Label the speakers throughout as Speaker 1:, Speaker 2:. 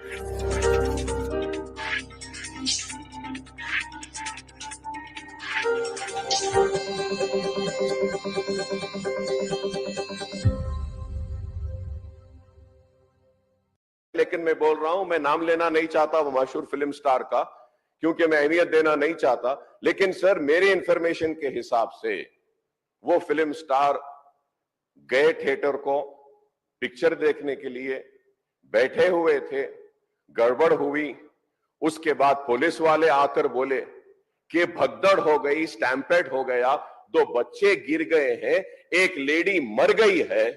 Speaker 1: लेकिन मैं बोल रहा हूं, मैं नाम लेना नहीं चाहता वो मशहूर फिल्म स्टार का, क्योंकि मैं अहमियत देना नहीं चाहता। लेकिन सर, मेरे इंफॉर्मेशन के हिसाब से वो फिल्म स्टार गए थिएटर को पिक्चर देखने के लिए, बैठे हुए थे, गड़बड़ हुई, उसके बाद पुलिस वाले आकर बोले कि भगदड़ हो गई, स्टैम्पेड हो गया, 2 बच्चे गिर गए हैं, एक लेडी मर गई है।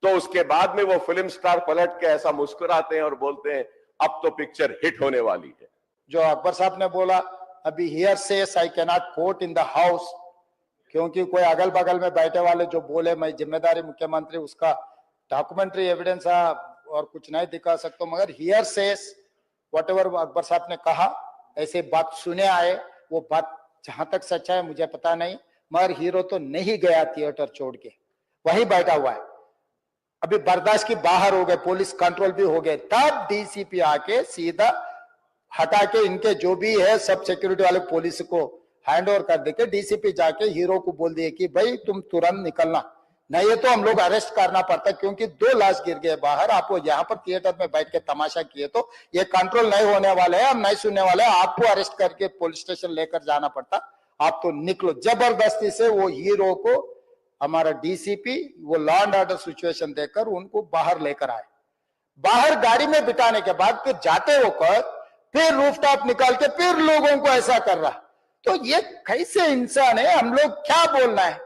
Speaker 1: तो उसके बाद में वो फिल्म स्टार पलट के ऐसा मुस्कुराते हैं और बोलते हैं अब तो पिक्चर हिट होने वाली है।
Speaker 2: जो अकबर साहब ने बोला, अभी here says I can not quote in the house, क्योंकि कोई अगल बगल में बैठे वाले जो बोले मैं जिम्मेदारी मुख्यमंत्री, उसका डॉक्यूमेंट्री एविडेंस और कुछ नहीं दिखा सकता, मगर here says whatever Akbar साहब ने कहा, ऐसे बात सुने आए, वो बात जहां तक सच्चा है मुझे पता नहीं, मगर हीरो तो नहीं गया थिएटर छोड़ के, वही बैठा हुआ है। अभी बर्दाश्त की बाहर हो गए, पुलिस कंट्रोल भी हो गए, तब डीसीपी आके सीधा हटा के इनके जो भी है सब सिक्योरिटी वाले पुलिस को हैंड ओवर कर देके डीसीपी जाके हीरो को बोल दिए कि भाई तुम तुरंत निकलना, नहीं है तो हम लोग अरेस्ट करना पड़ता, क्योंकि 2 लाश गिर गए बाहर, आप यहाँ पर थिएटर में बैठ के तमाशा किए तो ये कंट्रोल नहीं होने वाले हैं, हम नहीं सुनने वाले हैं, आपको अरेस्ट करके पुलिस स्टेशन लेकर जाना पड़ता, आप तो निकलो। जबरदस्ती से वो हीरो को हमारा डीसीपी वो लॉ एंड ऑर्डर सिचुएशन देकर उनको बाहर लेकर आए। बाहर गाड़ी में बिठाने के बाद फिर जाते होकर फिर रूफटॉप निकाल के फिर लोगों को ऐसा कर रहा, तो ये कैसे इंसान है? हम लोग क्या बोलना है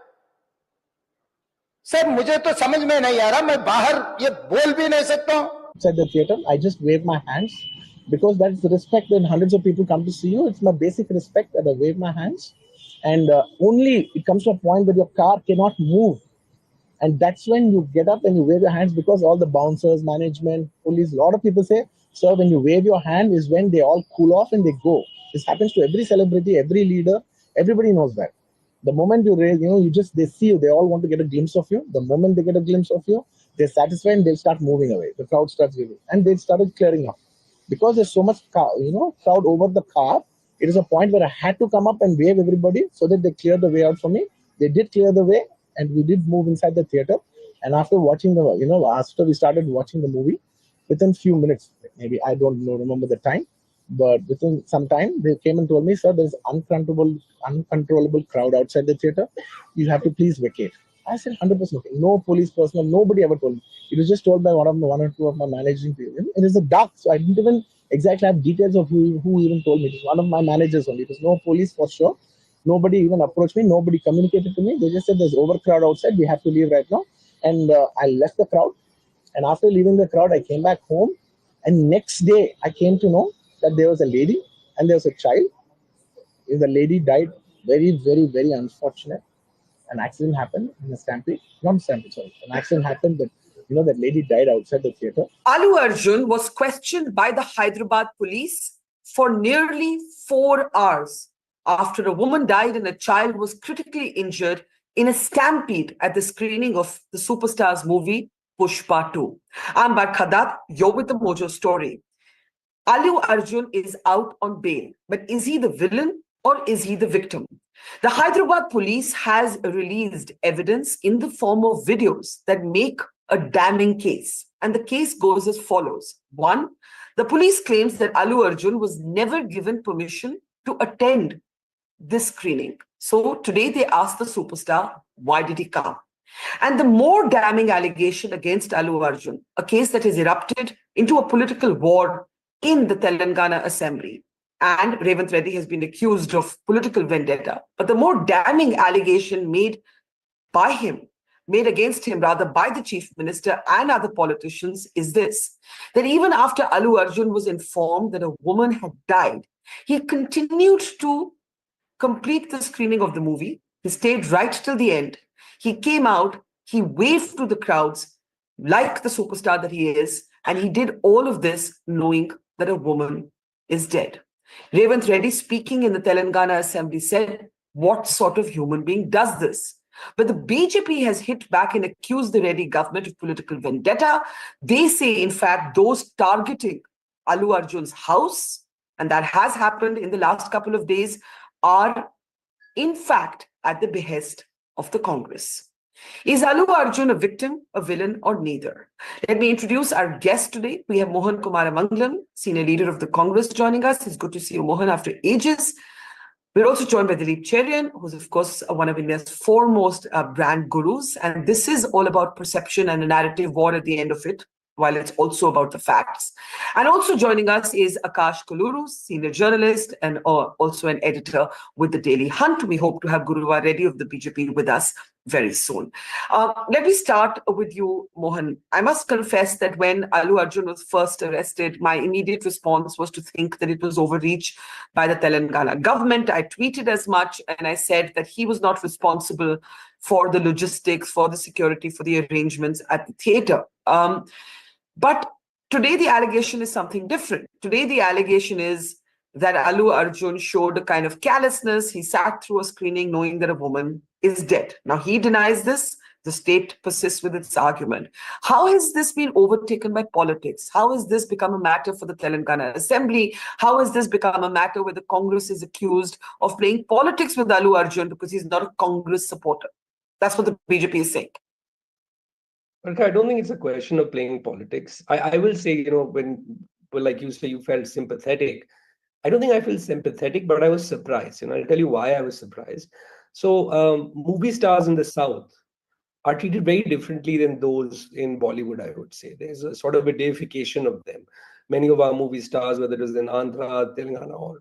Speaker 2: सर? मुझे तो समझ में नहीं आ रहा, मैं बाहर ये बोल भी नहीं सकता हूं।
Speaker 3: Inside the theater, I just wave my hands because that's the respect when hundreds of people come to see you. It's my basic respect that I wave my hands. And only it comes to a point where your car cannot move, and that's when you get up and you wave your hands, because all the bouncers, management, police, a lot of people say, sir, when you wave your hand is when they all cool off and they go. This happens to every celebrity, every leader, everybody knows that. The moment you raise, they see you, they all want to get a glimpse of you. The moment they get a glimpse of you, they're satisfied and they'll start moving away. The crowd starts moving, and they started clearing up because there's so much crowd over the car. It is a point where I had to come up and wave everybody so that they clear the way out for me. They did clear the way, and we did move inside the theater. And after watching after we started watching the movie, within few minutes, maybe I don't remember the time, but within some time, they came and told me, sir, there's uncontrollable crowd outside the theater. You have to please vacate. I said 100% okay. No police personnel, nobody ever told me. It was just told by one or two of my managing people. It is a dark, so I didn't even exactly have details of who even told me. It was one of my managers only. It was no police for sure. Nobody even approached me. Nobody communicated to me. They just said there's overcrowd outside. We have to leave right now. And I left the crowd. And after leaving the crowd, I came back home. And next day, I came to know that there was a lady and there was a child. The lady died. Very, very, very unfortunate. An accident happened in a stampede. Not a stampede, sorry. An accident happened that, that lady died outside the theater.
Speaker 4: Allu Arjun was questioned by the Hyderabad Police for nearly 4 hours after a woman died and a child was critically injured in a stampede at the screening of the superstar's movie Pushpa 2. I'm Barkha Dutt. You're with the Mojo story. Allu Arjun is out on bail, but is he the villain or is he the victim? The Hyderabad Police has released evidence in the form of videos that make a damning case. And the case goes as follows. 1, the police claims that Allu Arjun was never given permission to attend this screening. So today they asked the superstar, why did he come? And the more damning allegation against Allu Arjun, a case that has erupted into a political war in the Telangana Assembly. And Revanth Reddy has been accused of political vendetta. But the more damning allegation made against him by the chief minister and other politicians is this, that even after Allu Arjun was informed that a woman had died, he continued to complete the screening of the movie. He stayed right till the end. He came out, he waved to the crowds like the superstar that he is, and he did all of this knowing that a woman is dead. Revanth Reddy, speaking in the Telangana Assembly, said, what sort of human being does this? But the BJP has hit back and accused the Reddy government of political vendetta. They say, in fact, those targeting Allu Arjun's house, and that has happened in the last couple of days, are in fact at the behest of the Congress. Is Allu Arjun a victim, a villain, or neither? Let me introduce our guest today. We have Mohan Kumaramangalam, senior leader of the Congress, joining us. It's good to see you, Mohan, after ages. We're also joined by Dilip Cherian, who's, of course, one of India's foremost brand gurus. And this is all about perception and a narrative war at the end of it, while it's also about the facts. And also joining us is Akash, Kolluru, senior journalist and also an editor with the Daily Hunt. We hope to have Guruva Reddy of the BJP with us very soon. Let me start with you, Mohan. I must confess that when Allu Arjun was first arrested, my immediate response was to think that it was overreach by the Telangana government. I tweeted as much, and I said that he was not responsible for the logistics, for the security, for the arrangements at the theatre. But today the allegation is something different. Today the allegation is that Allu Arjun showed a kind of callousness. He sat through a screening knowing that a woman is dead. Now he denies this. The state persists with its argument. How has this been overtaken by politics? How has this become a matter for the Telangana Assembly? How has this become a matter where the Congress is accused of playing politics with Allu Arjun because he's not a Congress supporter? That's what the BJP is saying.
Speaker 5: Barkha, I don't think it's a question of playing politics. I will say, well, like you say, you felt sympathetic. I don't think I feel sympathetic, but I was surprised. I'll tell you why I was surprised. So movie stars in the South are treated very differently than those in Bollywood, I would say. There's a sort of a deification of them. Many of our movie stars, whether it is in Andhra, Telangana, or,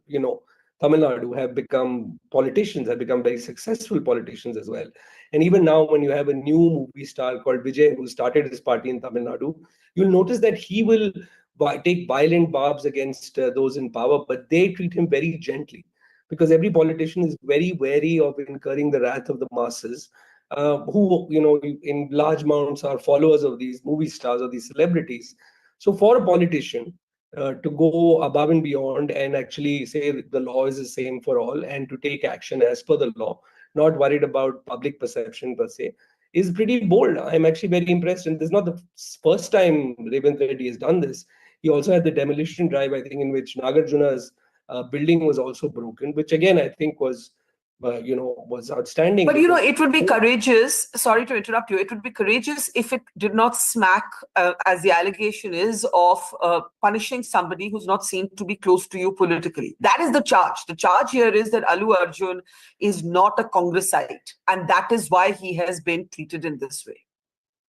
Speaker 5: Tamil Nadu, have become politicians, have become very successful politicians as well. And even now, when you have a new movie star called Vijay, who started his party in Tamil Nadu, you'll notice that he will take violent barbs against those in power, but they treat him very gently, because every politician is very wary of incurring the wrath of the masses, who, in large amounts are followers of these movie stars or these celebrities. So for a politician to go above and beyond and actually say the law is the same for all and to take action as per the law, not worried about public perception per se, is pretty bold. I'm actually very impressed. And this is not the first time Revanth Reddy has done this. He also had the demolition drive, I think, in which Nagarjuna's building was also broken, which again, I think was outstanding.
Speaker 4: But, it would be courageous, sorry to interrupt you, it would be courageous if it did not smack, as the allegation is, of punishing somebody who's not seen to be close to you politically. That is the charge. The charge here is that Allu Arjun is not a Congressite, and that is why he has been treated in this way.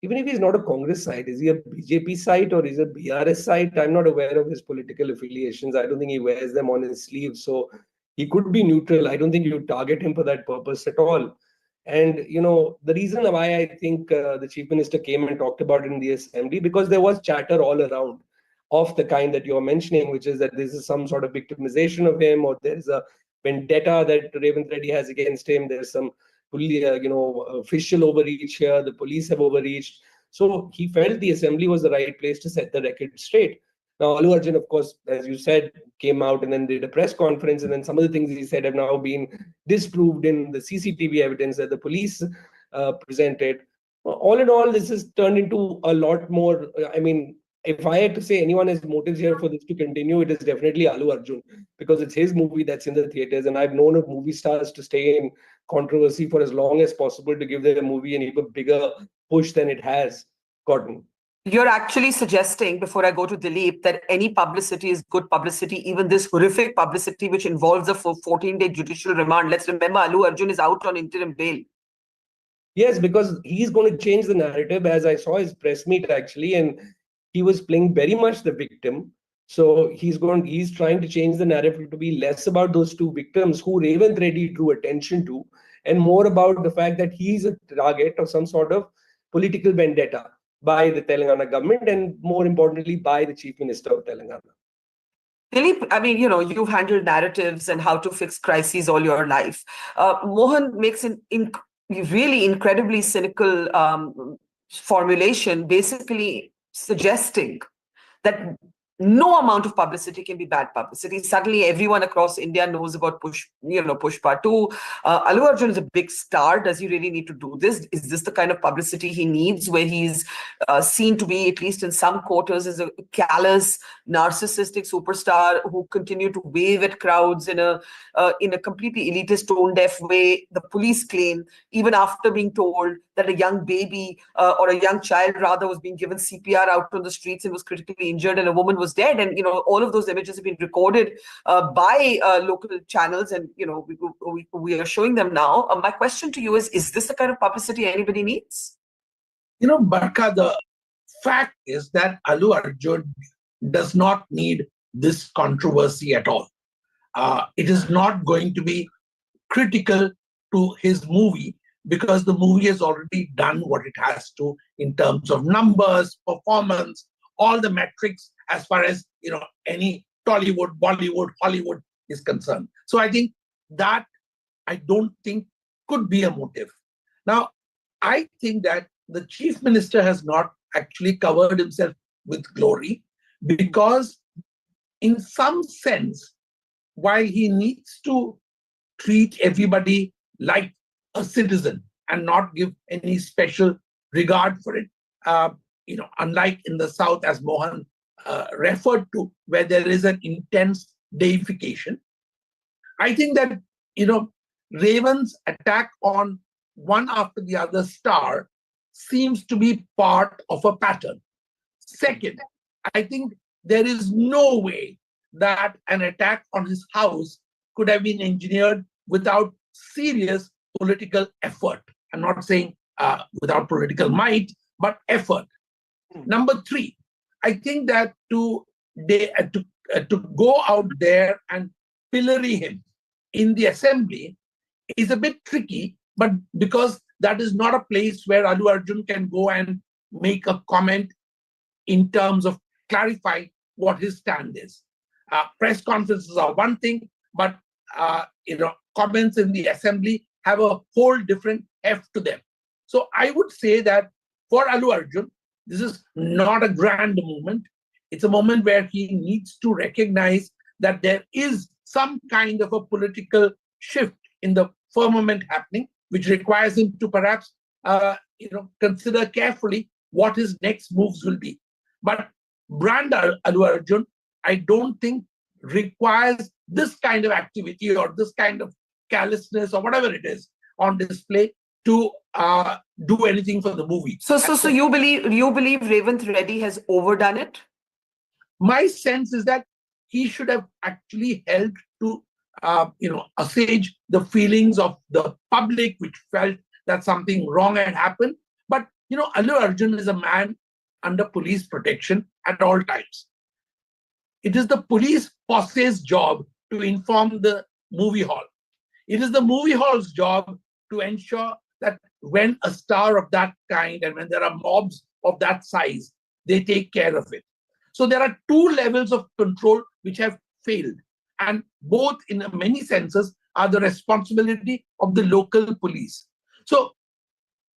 Speaker 5: Even if he's not a Congress site, is he a BJP site or is he a BRS site? I'm not aware of his political affiliations. I don't think he wears them on his sleeve. So he could be neutral. I don't think you target him for that purpose at all. And, the reason why I think the Chief Minister came and talked about it in the Assembly, because there was chatter all around of the kind that you're mentioning, which is that this is some sort of victimization of him, or there's a vendetta that Revanth Reddy has against him. There's some official overreach here. The police have overreached. So he felt the Assembly was the right place to set the record straight. Now, Allu Arjun, of course, as you said, came out and then did a press conference. And then some of the things he said have now been disproved in the CCTV evidence that the police presented. All in all, this has turned into a lot more. If I had to say anyone has motives here for this to continue, it is definitely Allu Arjun, because it's his movie that's in the theaters. And I've known of movie stars to stay in controversy for as long as possible to give their movie an even bigger push than it has gotten.
Speaker 4: You're actually suggesting, before I go to Dilip, that any publicity is good publicity, even this horrific publicity which involves a 14-day judicial remand. Let's remember, Allu Arjun is out on interim bail.
Speaker 5: Yes, because he's going to change the narrative, as I saw his press meet actually, and he was playing very much the victim. So he's trying to change the narrative to be less about those two victims who Revanth Reddy drew attention to, and more about the fact that he's a target of some sort of political vendetta by the Telangana government, and more importantly, by the Chief Minister of Telangana.
Speaker 4: Dilip, you've handled narratives and how to fix crises all your life. Mohan makes an really incredibly cynical formulation, basically suggesting that no amount of publicity can be bad publicity. Suddenly everyone across India knows about Pushpa 2. Allu Arjun is a big star. Does he really need to do this? Is this the kind of publicity he needs, where he's seen to be, at least in some quarters, as a callous, narcissistic superstar who continue to wave at crowds in a completely elitist, tone-deaf way? The police claim, even after being told that a young baby or a young child rather was being given CPR out on the streets and was critically injured, and a woman was dead. And all of those images have been recorded by local channels, and we are showing them now. My question to you is this the kind of publicity anybody needs?
Speaker 6: Barkha, the fact is that Allu Arjun does not need this controversy at all. It is not going to be critical to his movie, because the movie has already done what it has to in terms of numbers, performance, all the metrics as far as any Tollywood, Bollywood, Hollywood is concerned. So I think that I don't think could be a motive. Now, I think that the Chief Minister has not actually covered himself with glory, because in some sense, while he needs to treat everybody like a citizen and not give any special regard for it, unlike in the South, as Mohan referred to, where there is an intense deification. I think that, Revanth's attack on one after the other star seems to be part of a pattern. Second, I think there is no way that an attack on his house could have been engineered without serious political effort. I'm not saying without political might, but effort. Number three, I think that to go out there and pillory him in the assembly is a bit tricky, but because that is not a place where Allu Arjun can go and make a comment in terms of clarifying what his stand is. Press conferences are one thing, but comments in the assembly have a whole different heft to them. So I would say that for Allu Arjun, this is not a grand moment. It's a moment where he needs to recognize that there is some kind of a political shift in the firmament happening, which requires him to perhaps consider carefully what his next moves will be. But brand Allu Arjun, I don't think requires this kind of activity or this kind of callousness or whatever it is on display to do anything for the movie.
Speaker 4: So you believe Revanth Reddy has overdone it?
Speaker 6: My sense is that he should have actually helped to assuage the feelings of the public, which felt that something wrong had happened. But Allu Arjun is a man under police protection at all times. It is the police posse's job to inform the movie hall. It is the movie hall's job to ensure that when a star of that kind and when there are mobs of that size, they take care of it. So there are two levels of control which have failed, and both in many senses are the responsibility of the local police. So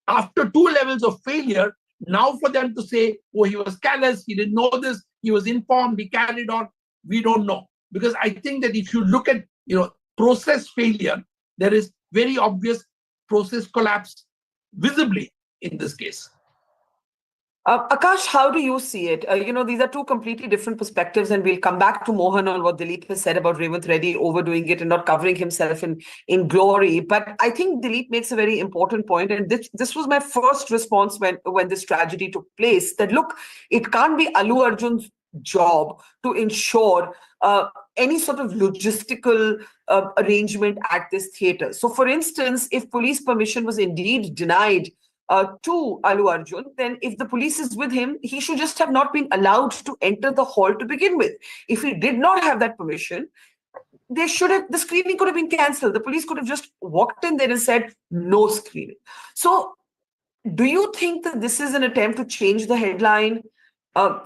Speaker 6: after two levels of failure, now for them to say, oh, he was callous, he didn't know this, he was informed, he carried on, we don't know. Because I think that if you look at process failure, there is very obvious process collapse visibly in this case.
Speaker 4: Akash, how do you see it? These are two completely different perspectives, and we'll come back to Mohan on what Dilip has said about Revanth Reddy overdoing it and not covering himself in glory. But I think Dilip makes a very important point, and this was my first response when this tragedy took place, that look, it can't be Allu Arjun's job to ensure any sort of logistical arrangement at this theatre. So for instance, if police permission was indeed denied to Allu Arjun, then if the police is with him, he should just have not been allowed to enter the hall to begin with. If he did not have that permission, the screening could have been cancelled. The police could have just walked in there and said, no screening. So do you think that this is an attempt to change the headline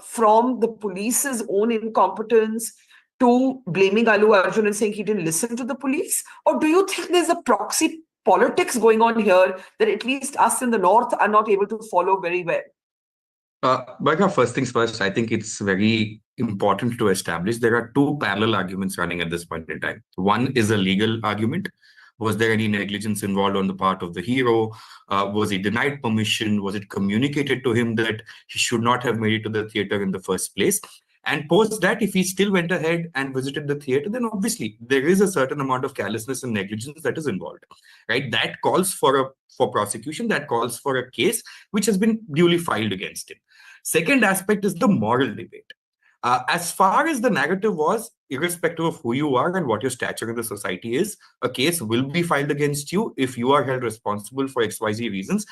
Speaker 4: from the police's own incompetence to blaming Allu Arjun and saying he didn't listen to the police? Or do you think there's a proxy politics going on here that at least us in the north are not able to follow very well?
Speaker 7: Barkha, first things first, I think it's very important to establish there are two parallel arguments running at this point in time. One is a legal argument. Was there any negligence involved on the part of the hero? Was he denied permission? Was it communicated to him that he should not have made it to the theater in the first place? And post that, if he still went ahead and visited the theater, then obviously there is a certain amount of carelessness and negligence that is involved, right? That calls for prosecution, that calls for a case which has been duly filed against him. Second aspect is the moral debate. As far as the narrative was, irrespective of who you are and what your stature in the society is, a case will be filed against you if you are held responsible for XYZ reasons.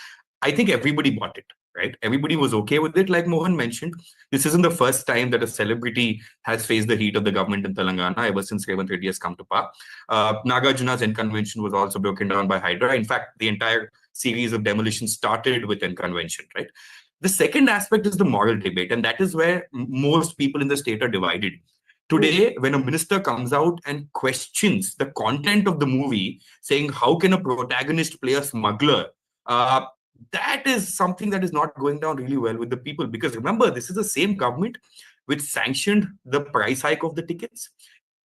Speaker 7: I think everybody bought it, right? Everybody was okay with it. Like Mohan mentioned, this isn't the first time that a celebrity has faced the heat of the government in Telangana ever since Revanth Reddy has come to power. Nagarjuna's N convention was also broken down by Hydra. In fact, the entire series of demolitions started with N convention, right? The second aspect is the moral debate, and that is where most people in the state are divided. Today, when a minister comes out and questions the content of the movie, saying, how can a protagonist play a smuggler? That is something that is not going down really well with the people. Because remember, this is the same government which sanctioned the price hike of the tickets,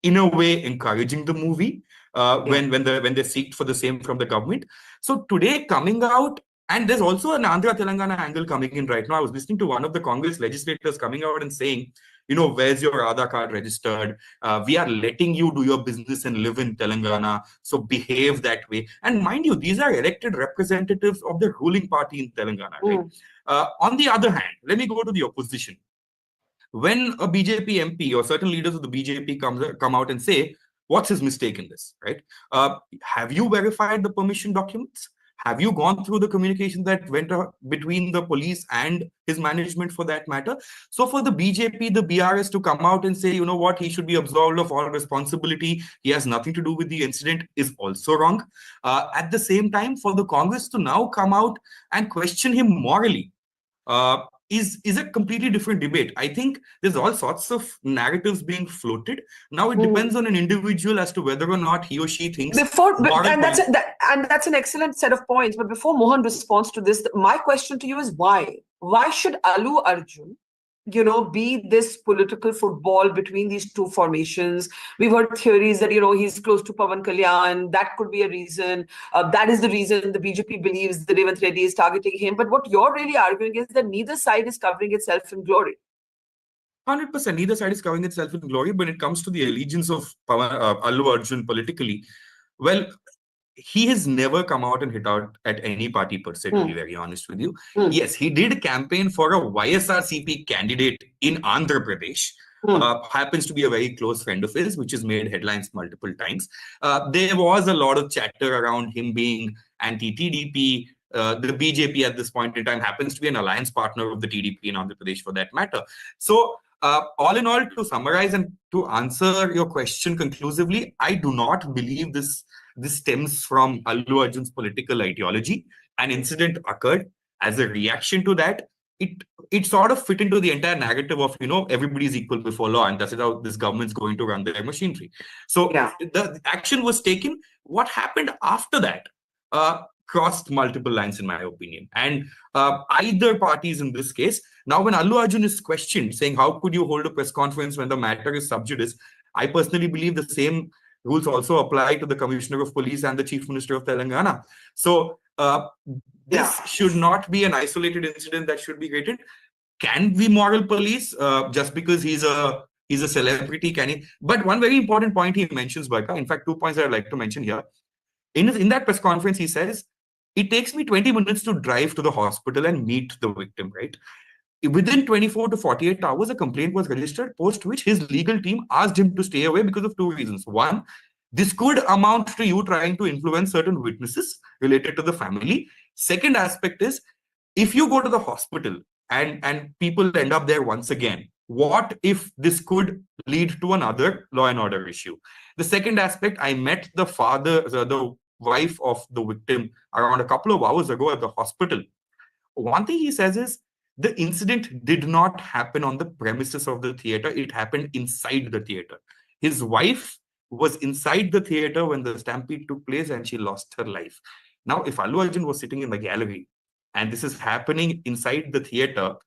Speaker 7: in a way encouraging the movie when they seek for the same from the government. So today coming out, and there's also an Andhra Telangana angle coming in right now. I was listening to one of the Congress legislators coming out and saying, where's your Aadhaar card registered? We are letting you do your business and live in Telangana, so behave that way. And mind you, these are elected representatives of the ruling party in Telangana. Right? On the other hand, let me go to the opposition. When a BJP MP or certain leaders of the BJP come out and say, what's his mistake in this, right? Have you verified the permission documents? Have you gone through the communication that went between the police and his management for that matter? So for the BJP, the BRS to come out and say, you know what, he should be absolved of all responsibility, he has nothing to do with the incident, is also wrong. At the same time, for the Congress to now come out and question him morally, is a completely different debate. I think there's all sorts of narratives being floated. Now it depends on an individual as to whether or not he or she thinks.
Speaker 4: And that's an excellent set of points. But before Mohan responds to this, my question to you is why? Why should Allu Arjun, be this political football between these two formations? We've heard theories that, he's close to Pawan Kalyan. That could be a reason. That is the reason the BJP believes that Revanth Reddy is targeting him. But what you're really arguing is that neither side is covering itself in glory.
Speaker 7: 100%. Neither side is covering itself in glory. When it comes to the allegiance of Allu Arjun politically, well, he has never come out and hit out at any party per se, to be very honest with you. Yes, he did campaign for a YSRCP candidate in Andhra Pradesh. Happens to be a very close friend of his, which has made headlines multiple times. There was a lot of chatter around him being anti-TDP. The BJP at this point in time happens to be an alliance partner of the TDP in Andhra Pradesh for that matter. So all in all, to summarize and to answer your question conclusively, I do not believe this stems from Allu Arjun's political ideology. An incident occurred. As a reaction to that, it sort of fit into the entire narrative of, everybody is equal before law, and that's how this government's going to run their machinery. So the action was taken. What happened after that crossed multiple lines, in my opinion. And either parties in this case, now when Allu Arjun is questioned, saying, how could you hold a press conference when the matter is sub judice? I personally believe the same rules also apply to the Commissioner of Police and the Chief Minister of Telangana. So this should not be an isolated incident that should be rated. Can we moral police just because he's a celebrity? Can he? But one very important point he mentions, Barkha, in fact, 2 points that I'd like to mention here. In that press conference, he says, it takes me 20 minutes to drive to the hospital and meet the victim, right? Within 24 to 48 hours, a complaint was registered, post which his legal team asked him to stay away because of two reasons. One, this could amount to you trying to influence certain witnesses related to the family. Second aspect is, if you go to the hospital and people end up there once again, what if this could lead to another law and order issue? The second aspect, I met the the wife of the victim around a couple of hours ago at the hospital. One thing he says is, the incident did not happen on the premises of the theater. It happened inside the theater. His wife was inside the theater when the stampede took place and she lost her life. Now, if Allu Arjun was sitting in the gallery and this is happening inside the theater,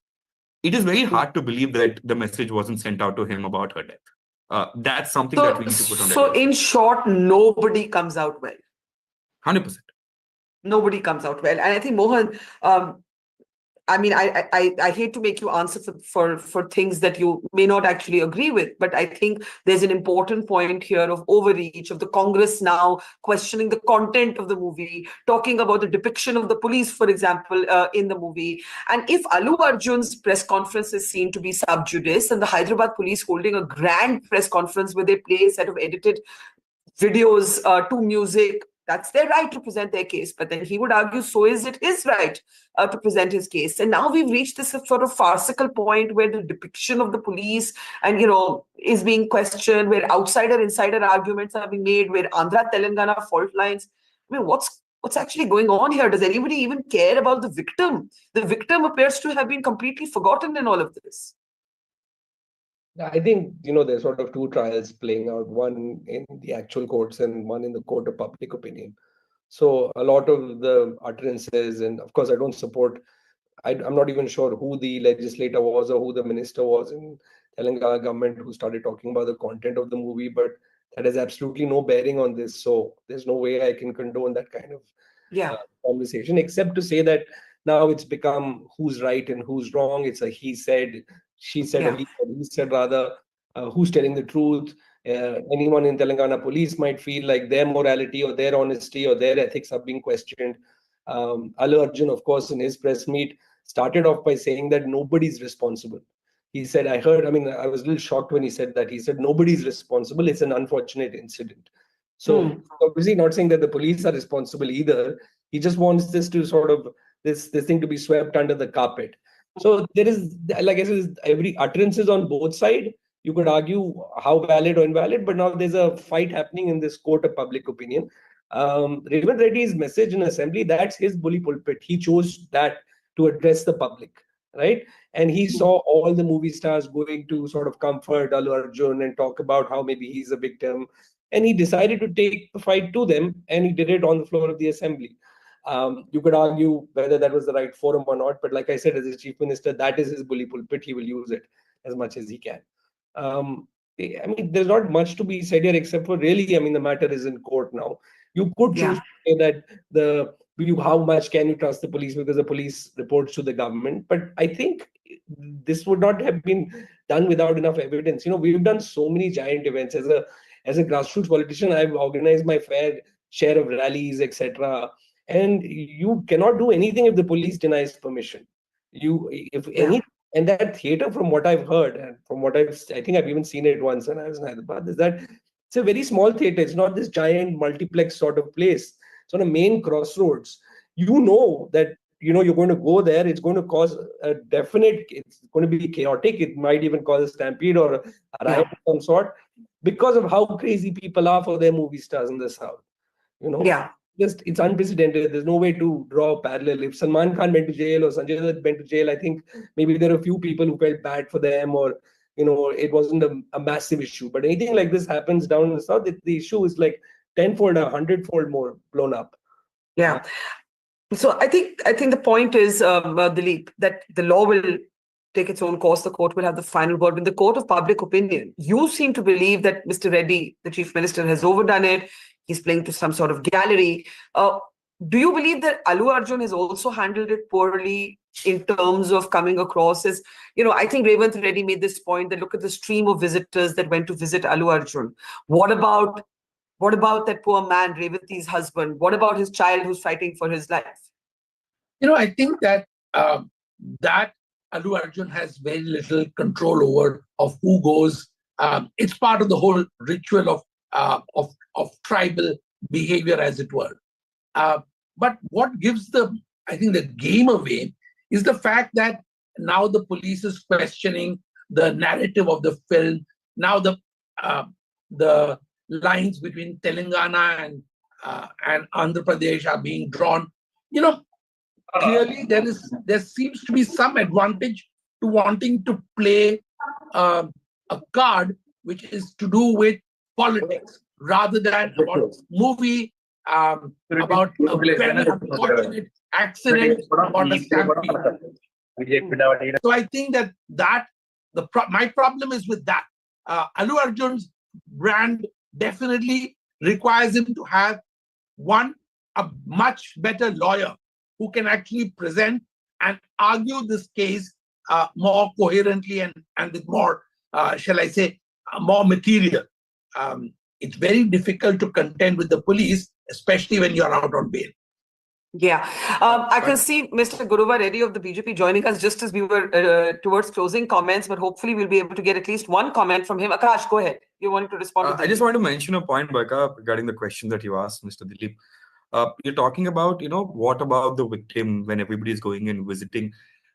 Speaker 7: it is very hard to believe that the message wasn't sent out to him about her death. That's something that we need to put on the
Speaker 4: So in short, nobody comes out well.
Speaker 7: 100%.
Speaker 4: Nobody comes out well. And I think, Mohan, I mean, I hate to make you answer for things that you may not actually agree with, but I think there's an important point here of overreach of the Congress now questioning the content of the movie, talking about the depiction of the police, for example, in the movie. And if Allu Arjun's press conference is seen to be sub judice and the Hyderabad police holding a grand press conference where they play a set of edited videos to music, that's their right to present their case. But then he would argue, so is it his right to present his case. And now we've reached this sort of farcical point where the depiction of the police and, is being questioned, where outsider-insider arguments are being made, where Andhra, Telangana fault lines. I mean, what's actually going on here? Does anybody even care about the victim? The victim appears to have been completely forgotten in all of this.
Speaker 5: I think, there's sort of two trials playing out, one in the actual courts and one in the court of public opinion. So a lot of the utterances, and of course, I don't support, I'm not even sure who the legislator was or who the minister was in Telangana government who started talking about the content of the movie, but that has absolutely no bearing on this. So there's no way I can condone that kind of conversation, except to say that now it's become who's right and who's wrong. It's a he said, she said, or he said rather, who's telling the truth. Anyone in Telangana police might feel like their morality or their honesty or their ethics are being questioned. Allu Arjun, of course, in his press meet, started off by saying that nobody's responsible. He said, I was a little shocked when he said that. He said, nobody's responsible. It's an unfortunate incident. So obviously not saying that the police are responsible either. He just wants this to sort of, this thing to be swept under the carpet. So there is, like I said, every utterance is on both sides. You could argue how valid or invalid, but now there's a fight happening in this court of public opinion. Revanth Reddy's message in assembly, that's his bully pulpit. He chose that to address the public, right? And he saw all the movie stars going to sort of comfort Allu Arjun and talk about how maybe he's a victim. And he decided to take the fight to them, and he did it on the floor of the assembly. You could argue whether that was the right forum or not, but like I said, as a chief minister, that is his bully pulpit. He will use it as much as he can. There's not much to be said here, except for really, the matter is in court now. You could choose to say that how much can you trust the police because the police reports to the government. But I think this would not have been done without enough evidence. We've done so many giant events. As a grassroots politician, I've organized my fair share of rallies, etc. And you cannot do anything if the police denies permission. And that theater, from what I've heard and from what I think I've even seen it once when I was in Hyderabad, is that it's a very small theater. It's not this giant multiplex sort of place. It's on a main crossroads. That you're going to go there. It's going to cause a definite. It's going to be chaotic. It might even cause a stampede or a riot of some sort because of how crazy people are for their movie stars in the South. It's unprecedented. There's no way to draw a parallel. If Salman Khan went to jail or Sanjay Dutt went to jail, I think maybe there are a few people who felt bad for them, or it wasn't a massive issue. But anything like this happens down in the South, the issue is like 10-fold, 100-fold more blown up.
Speaker 4: Yeah. So I think the point is, Dilip, that the law will take its own course. The court will have the final word. In the court of public opinion, you seem to believe that Mr. Reddy, the chief minister, has overdone it. He's playing to some sort of gallery. Do you believe that Allu Arjun has also handled it poorly in terms of coming across as, I think Revanth Reddy made this point that look at the stream of visitors that went to visit Allu Arjun. What about that poor man, Revanthi's husband? What about his child who's fighting for his life?
Speaker 6: I think that that Allu Arjun has very little control over of who goes. It's part of the whole ritual of tribal behavior, as it were. But what gives the game away is the fact that now the police is questioning the narrative of the film. Now the lines between Telangana and Andhra Pradesh are being drawn. Clearly there seems to be some advantage to wanting to play a card which is to do with politics rather than about movie, about a very unfortunate accident, about a stampede. So I think that my problem is with that. Allu Arjun's brand definitely requires him to have a much better lawyer who can actually present and argue this case more coherently and with more, shall I say, more material. It's very difficult to contend with the police, especially when you're out on bail.
Speaker 4: Yeah, I can see Mr. Guruva Reddy of the BJP joining us just as we were towards closing comments, but hopefully we'll be able to get at least one comment from him. Akash, go ahead. You wanted to respond to that?
Speaker 7: I just want to mention a point, Barkha, regarding the question that you asked, Mr. Dilip. You're talking about, what about the victim when everybody is going and visiting?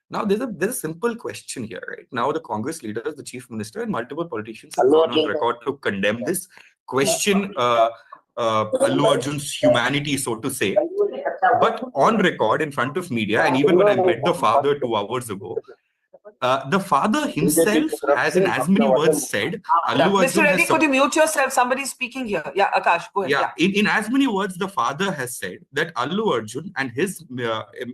Speaker 7: Now, there's a simple question here, right? Now, the Congress leaders, the chief minister, and multiple politicians have gone on record to condemn this, question Allu Arjun's humanity, so to say. But on record in front of media, and even when I met the father 2 hours ago, the father himself has in as many words said, Allu Arjun
Speaker 4: Mr. Reddy, could you mute yourself? Somebody's speaking here. Yeah, Akash, go ahead.
Speaker 7: Yeah, in as many words, the father has said that Allu Arjun and his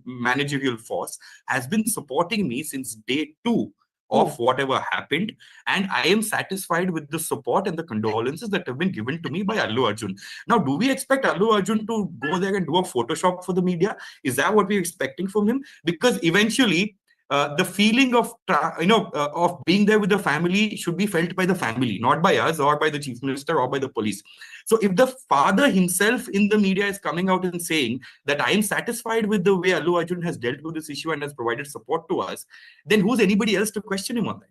Speaker 7: managerial force has been supporting me since day 2 of whatever happened, and I am satisfied with the support and the condolences that have been given to me by Allu Arjun. Now, do we expect Allu Arjun to go there and do a Photoshop for the media? Is that what we're expecting from him? Because eventually, the feeling of being there with the family should be felt by the family, not by us or by the chief minister or by the police. So if the father himself in the media is coming out and saying that I am satisfied with the way Allu Arjun has dealt with this issue and has provided support to us, then who's anybody else to question him on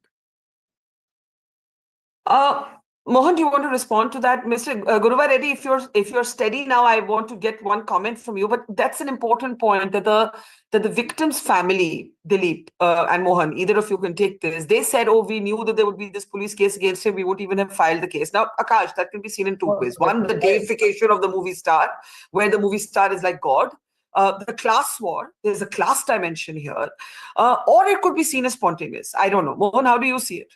Speaker 7: that?
Speaker 4: Mohan, do you want to respond to that? Mr. Guruva Reddy, if you're steady now, I want to get one comment from you. But that's an important point that the victim's family, Dilip and Mohan, either of you can take this. They said, oh, we knew that there would be this police case against him. We wouldn't even have filed the case. Now, Akash, that can be seen in 2 ways. One, the deification of the movie star, where the movie star is like God. The class war, there's a class dimension here. Or it could be seen as spontaneous. I don't know. Mohan, how do you see it?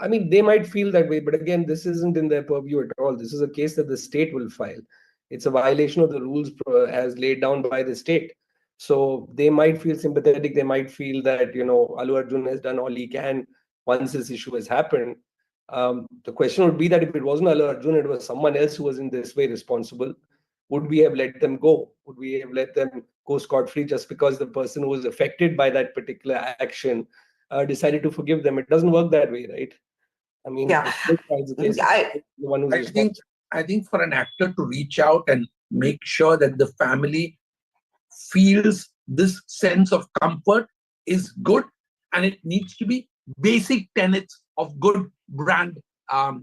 Speaker 5: I mean, they might feel that way, but again, this isn't in their purview at all. This is a case that the state will file. It's a violation of the rules as laid down by the state. So they might feel sympathetic. They might feel that, Allu Arjun has done all he can once this issue has happened. The question would be that if it wasn't Allu Arjun, it was someone else who was in this way responsible, would we have let them go? Would we have let them go scot-free just because the person who was affected by that particular action decided to forgive them? It doesn't work that way, right? I mean,
Speaker 4: yeah.
Speaker 6: I think for an actor to reach out and make sure that the family feels this sense of comfort is good, and it needs to be basic tenets of good brand.
Speaker 4: I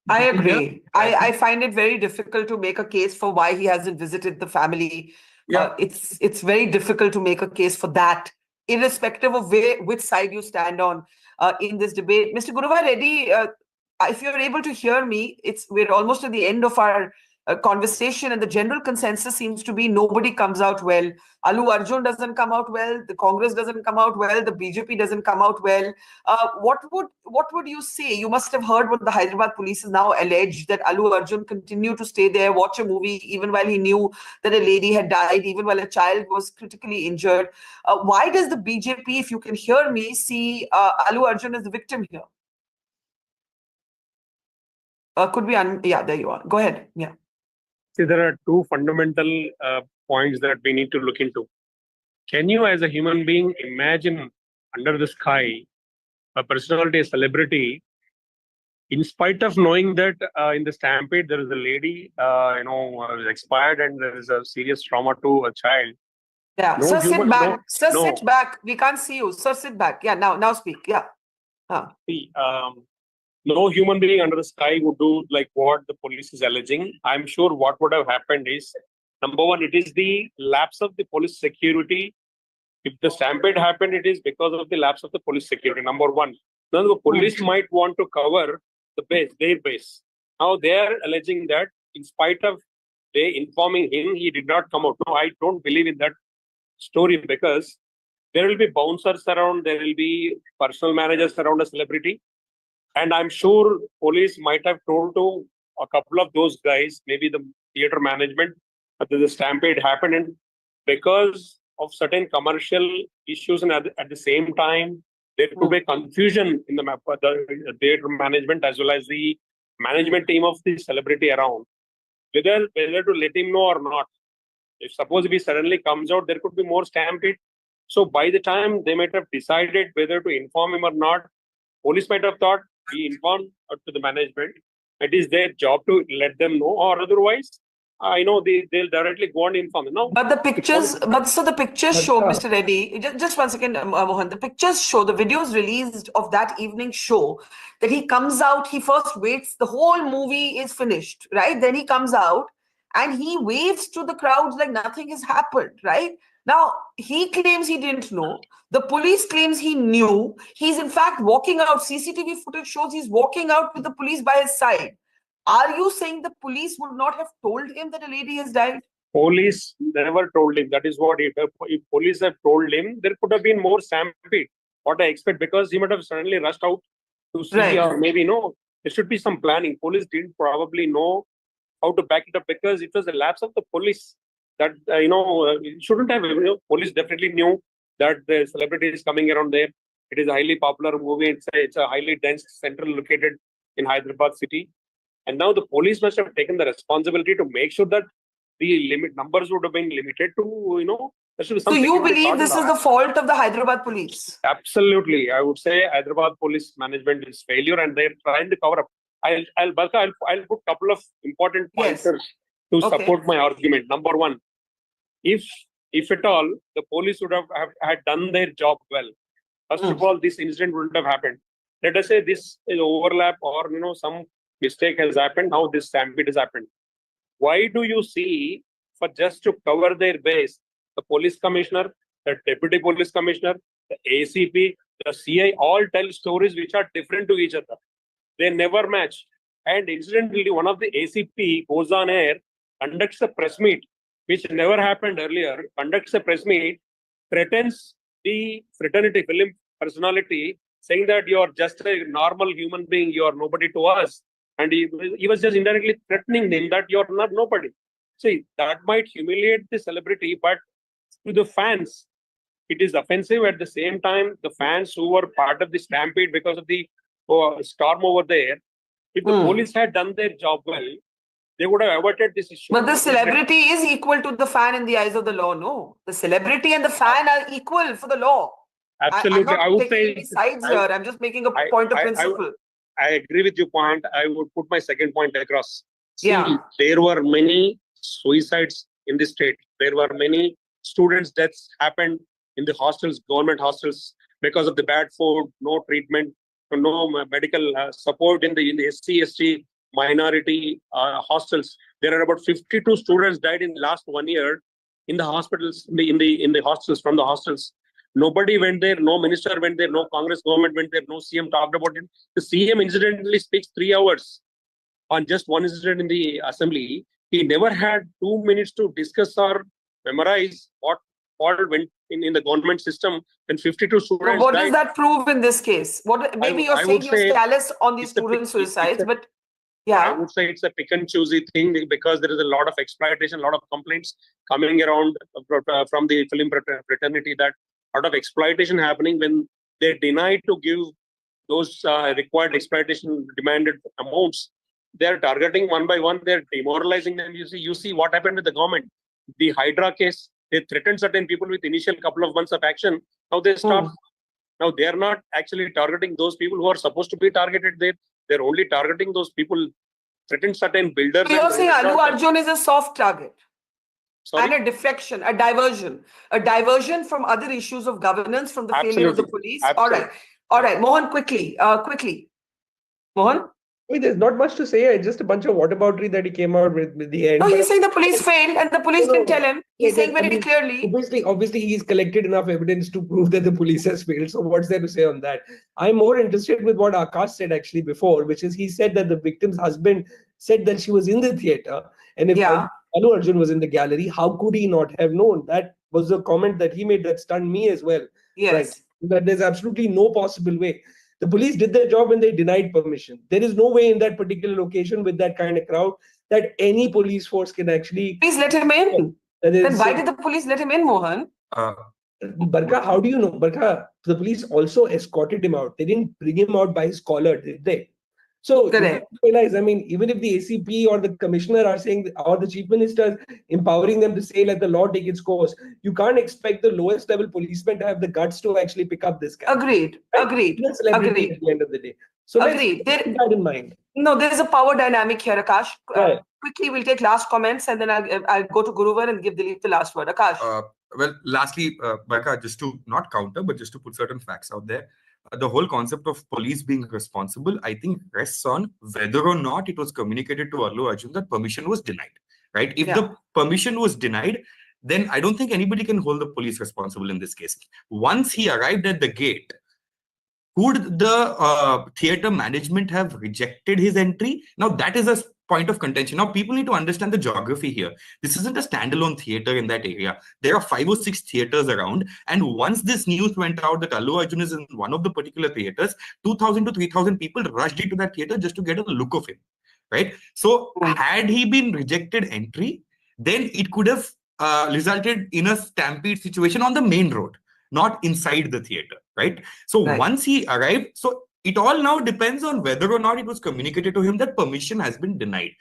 Speaker 4: agree. I find it very difficult to make a case for why he hasn't visited the family. Yeah. It's very difficult to make a case for that, irrespective of which side you stand on in this debate. Mr. Guruva Reddy, if you're able to hear me, we're almost at the end of our conversation, and the general consensus seems to be nobody comes out well. Allu Arjun doesn't come out well. The Congress doesn't come out well. The BJP doesn't come out well. What would you say? You must have heard what the Hyderabad police has now alleged, that Allu Arjun continued to stay there, watch a movie, even while he knew that a lady had died, even while a child was critically injured. Why does the BJP, if you can hear me, see Allu Arjun as the victim here? Yeah, there you are. Go ahead. Yeah.
Speaker 8: See, there are 2 fundamental points that we need to look into. Can you, as a human being, imagine under the sky a personality, a celebrity, in spite of knowing that in the stampede there is a lady, expired, and there is a serious trauma to a child?
Speaker 4: Yeah, no sir, sit back. Sir, sit back. We can't see you. Sir, sit back. Yeah, now speak. Yeah.
Speaker 8: See, no human being under the sky would do like what the police is alleging. I'm sure what would have happened is, number one, it is the lapse of the police security. If the stampede happened, it is because of the lapse of the police security, number one. Now, the police might want to cover their base. Now, they are alleging that in spite of they informing him, he did not come out. No, I don't believe in that story, because there will be bouncers around, there will be personal managers around a celebrity. And I'm sure police might have told to a couple of those guys, maybe the theater management, that the stampede happened. And because of certain commercial issues, and at the same time, there could be confusion in the theatre management as well as the management team of the celebrity around, whether to let him know or not. If suppose if he suddenly comes out, there could be more stampede. So by the time they might have decided whether to inform him or not, police might have thought we informed to the management. It is their job to let them know, or otherwise, they'll directly go and inform them. No,
Speaker 4: but the pictures, so the pictures show, Mr. Reddy, just 1 second, Mohan, the pictures show, the videos released of that evening show that he comes out, he first waits, the whole movie is finished, right? Then he comes out and he waves to the crowds like nothing has happened, right? Now, he claims he didn't know. The police claims he knew. He's in fact walking out. CCTV footage shows he's walking out with the police by his side. Are you saying the police would not have told him that a lady has died?
Speaker 8: Police never told him. That is what if police had told him, there could have been more stampede. What I expect, because he might have suddenly rushed out to see,
Speaker 4: Right.
Speaker 8: or maybe no. There should be some planning. Police didn't probably know how to back it up, because it was a lapse of the police that it shouldn't have. Police definitely knew that the celebrity is coming around there. It is a highly popular movie. It's a highly dense center located in Hyderabad city. And now the police must have taken the responsibility to make sure that the numbers would have been limited to, there should be some.
Speaker 4: So you
Speaker 8: security
Speaker 4: believe this is the fault of the Hyderabad police?
Speaker 8: Absolutely. I would say Hyderabad police management is failure, and they're trying to cover up. I'll put a couple of important pointers to support my argument. Number one, if at all, the police would have had done their job well, first of all, this incident wouldn't have happened. Let us say this is overlap, or some mistake has happened. Now this stampede has happened. Why do you see, for just to cover their base, the police commissioner, the deputy police commissioner, the ACP, the CI all tell stories which are different to each other. They never match. And incidentally, one of the ACP goes on air, conducts a press meet, which never happened earlier, conducts a press meet, threatens the fraternity film personality, saying that you are just a normal human being, you are nobody to us. And he was just indirectly threatening them that you are not nobody. See, that might humiliate the celebrity, but to the fans, it is offensive. At the same time, the fans who were part of the stampede because of the storm over there, if the police had done their job well, they would have averted this issue.
Speaker 4: But the celebrity is equal to the fan in the eyes of the law, no? The celebrity and the fan are equal for the law.
Speaker 8: Absolutely.
Speaker 4: I'm not taking any sides here. I'm just making a point of principle.
Speaker 8: I agree with your point. I would put my second point across. See, there were many suicides in the state. There were many students' deaths happened in the hostels, government hostels, because of the bad food, no treatment, no medical support in the SC, ST minority hostels. There are about 52 students died in the last 1 year in the hospitals, in the hostels, from the hostels. Nobody went there, no minister went there, no Congress government went there, no CM talked about it. The CM incidentally speaks 3 hours on just one incident in the assembly. He never had 2 minutes to discuss or memorize what went in the government system when 52 students
Speaker 4: What
Speaker 8: died.
Speaker 4: does that prove in this case? Maybe you're saying you're callous on these student suicides, but
Speaker 8: I would say it's a pick and choosy thing, because there is a lot of exploitation, a lot of complaints coming around from the film fraternity, that a lot of exploitation happening when they deny to give those required exploitation demanded amounts. They're targeting one by one. They're demoralizing them. You see what happened with the government. The Hydra case, they threatened certain people with initial couple of months of action. Now they stop. Now they are not actually targeting those people who are supposed to be targeted there. They're only targeting those people, threatened certain builders.
Speaker 4: So you're saying Allu Arjun is a soft target?
Speaker 8: Sorry?
Speaker 4: And a deflection, a diversion from other issues of governance, from the failure of the police.
Speaker 8: Absolutely.
Speaker 4: All right. Mohan, quickly. Mohan?
Speaker 5: Wait, there's not much to say. It's just a bunch of whataboutery that he came out with the end.
Speaker 4: No, he's saying the police failed and the police didn't tell him. He's saying very clearly.
Speaker 5: Obviously, he's collected enough evidence to prove that the police has failed. So what's there to say on that? I'm more interested with what Akash said actually before, which is he said that the victim's husband said that she was in the theater. And if Allu Arjun was in the gallery, how could he not have known? That was the comment that he made that stunned me as well.
Speaker 4: Yes.
Speaker 5: Right? That there's absolutely no possible way. The police did their job when they denied permission. There is no way in that particular location with that kind of crowd that any police force can actually...
Speaker 4: Please let him in. Then why did the police let him in, Mohan?
Speaker 5: Barkha, how do you know? Barkha, the police also escorted him out. They didn't bring him out by his collar, did they? So you
Speaker 4: Correct.
Speaker 5: have to realize, I mean, even if the ACP or the commissioner are saying, or the chief minister empowering them to say, let the law take its course, you can't expect the lowest level policeman to have the guts to actually pick up this guy.
Speaker 4: Agreed.
Speaker 5: Right?
Speaker 4: Agreed.
Speaker 5: He's a celebrity
Speaker 4: Agreed.
Speaker 5: at the end of the day. So
Speaker 4: Agreed.
Speaker 5: let's keep that in mind.
Speaker 4: No, there is a power dynamic here, Akash.
Speaker 5: Right.
Speaker 4: Quickly, we'll take last comments and then I'll go to Guruva and give Dilip the last word. Akash.
Speaker 7: Well, lastly, Barkha, just to not counter, but just to put certain facts out there, the whole concept of police being responsible, I think, rests on whether or not it was communicated to Allu Arjun that permission was denied, right? If the permission was denied, then I don't think anybody can hold the police responsible in this case. Once he arrived at the gate, could the theatre management have rejected his entry? Now, that is a point of contention. Now, people need to understand the geography here. This isn't a standalone theatre in that area. There are 5 or 6 theatres around. And once this news went out that Allu Arjun is in one of the particular theatres, 2,000 to 3,000 people rushed into that theatre just to get a look of him, right? So had he been rejected entry, then it could have resulted in a stampede situation on the main road, not inside the theatre, right? So once he arrived, so it all now depends on whether or not it was communicated to him that permission has been denied.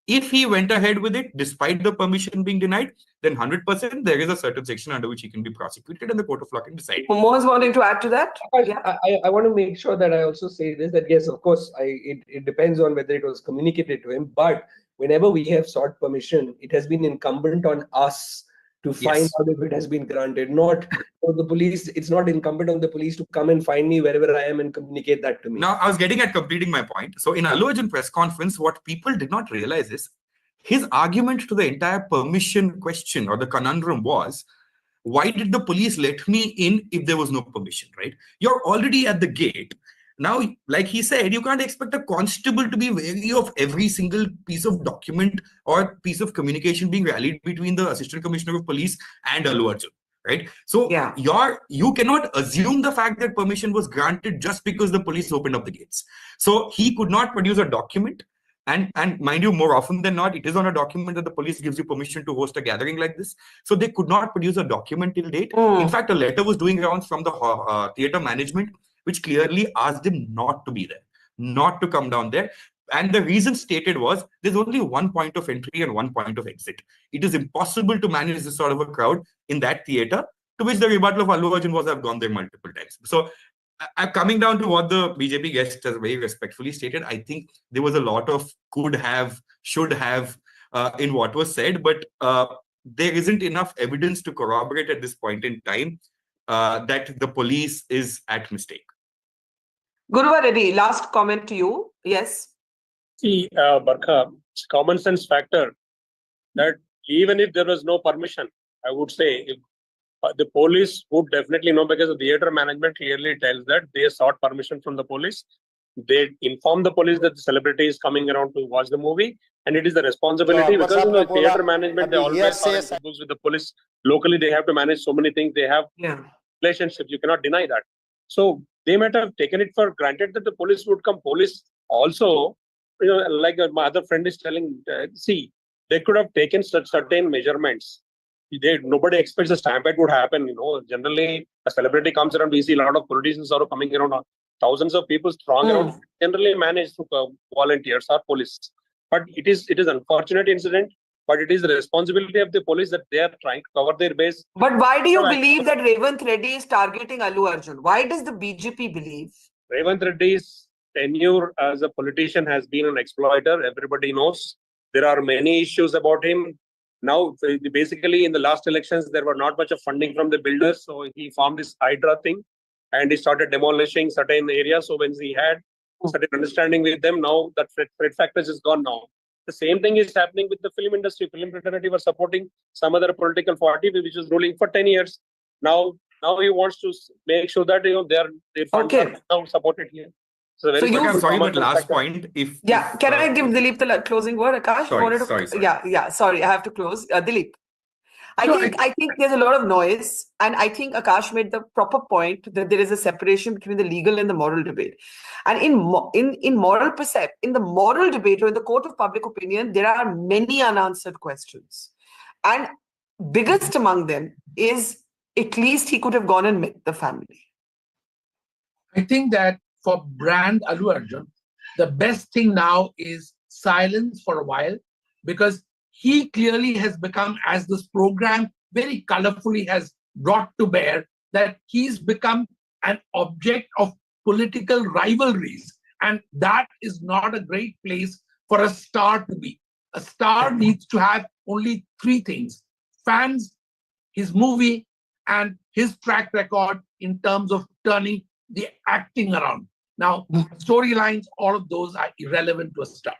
Speaker 7: If he went ahead with it, despite the permission being denied, then 100% there is a certain section under which he can be prosecuted and the court of law can decide.
Speaker 4: Mohan's wanting to add to that?
Speaker 5: I want to make sure that I also say this, that yes, of course, it depends on whether it was communicated to him, but whenever we have sought permission, it has been incumbent on us to find out if it has been granted, not for the police. It's not incumbent on the police to come and find me wherever I am and communicate that to me.
Speaker 7: Now, I was getting at completing my point. So in Allu Arjun press conference, what people did not realize is his argument to the entire permission question or the conundrum was, why did the police let me in if there was no permission, right? You're already at the gate. Now, like he said, you can't expect a constable to be wary of every single piece of document or piece of communication being rallied between the assistant commissioner of police and Allu Arjun, right? So you cannot assume the fact that permission was granted just because the police opened up the gates. So he could not produce a document. And mind you, more often than not, it is on a document that the police gives you permission to host a gathering like this. So they could not produce a document till date. In fact, a letter was doing rounds from the theatre management, which clearly asked him not to be there, not to come down there. And the reason stated was, there's only one point of entry and one point of exit. It is impossible to manage this sort of a crowd in that theatre, to which the rebuttal of Allu Arjun was, I've gone there multiple times. So I'm coming down to what the BJP guest has very respectfully stated. I think there was a lot of could have, should have in what was said, but there isn't enough evidence to corroborate at this point in time that the police is at mistake.
Speaker 4: Guruva Reddy, last comment to you. Yes.
Speaker 8: See, Barkha, it's common sense factor that even if there was no permission, I would say if, the police would definitely know, because the theatre management clearly tells that they sought permission from the police. They inform the police that the celebrity is coming around to watch the movie, and it is the responsibility, because the theatre management, they always are in books with the police. Locally, they have to manage so many things. They have relationships. You cannot deny that. So they might have taken it for granted that the police would come. Police also, you know, like my other friend is telling, see, they could have taken such certain measurements. Nobody expects a stampede would happen. You know, generally a celebrity comes around. We see a lot of politicians are coming around. Thousands of people throng around. Generally managed through volunteers or police. But it is unfortunate incident. But it is the responsibility of the police that they are trying to cover their base.
Speaker 4: But why do you believe that Revanth Reddy is targeting Allu Arjun? Why does the BJP believe?
Speaker 8: Revanth Reddy's tenure as a politician has been an exploiter. Everybody knows. There are many issues about him. Now, basically, in the last elections, there were not much of funding from the builders. So he formed this Hydra thing and he started demolishing certain areas. So when he had certain understanding with them, now that threat factor is gone now. The same thing is happening with the film industry. Film fraternity were supporting some other political party which was ruling for 10 years. Now he wants to make sure that their funds are now supported here. So
Speaker 7: I'm sorry, but last point.
Speaker 4: Can I give Dilip the closing word, Akash?
Speaker 7: Sorry.
Speaker 4: Sorry, I have to close. Dilip. I think there's a lot of noise, and I think Akash made the proper point that there is a separation between the legal and the moral debate. And in the moral debate or in the court of public opinion, there are many unanswered questions, and biggest among them is at least he could have gone and met the family.
Speaker 6: I think that for brand Allu Arjun, the best thing now is silence for a while, because he clearly has become, as this program very colorfully has brought to bear, that he's become an object of political rivalries. And that is not a great place for a star to be. A star needs to have only three things: fans, his movie, and his track record in terms of turning the acting around. Now, storylines, all of those are irrelevant to a star.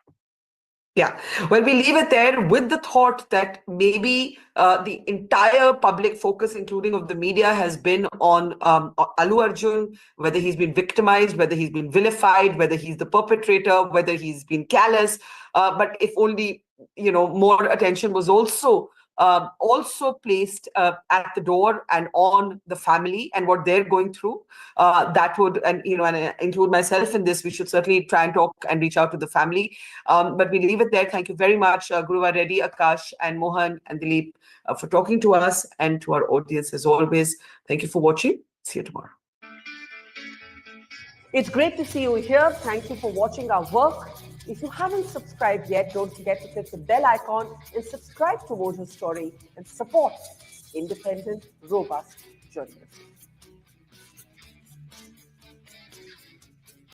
Speaker 4: Yeah, well, we leave it there with the thought that maybe the entire public focus, including of the media, has been on Allu Arjun, whether he's been victimized, whether he's been vilified, whether he's the perpetrator, whether he's been callous. But if only, more attention was also placed at the door and on the family and what they're going through, that would, and I include myself in this, we should certainly try and talk and reach out to the family. But we leave it there. Thank you very much, Guruva Reddy, Akash, and Mohan and Dilip, for talking to us, and to our audience as always. Thank you for watching. See you tomorrow.
Speaker 9: It's great to see you here. Thank you for watching our work. If you haven't subscribed yet, don't forget to click the bell icon and subscribe to Mojo Story and support independent, robust journalism.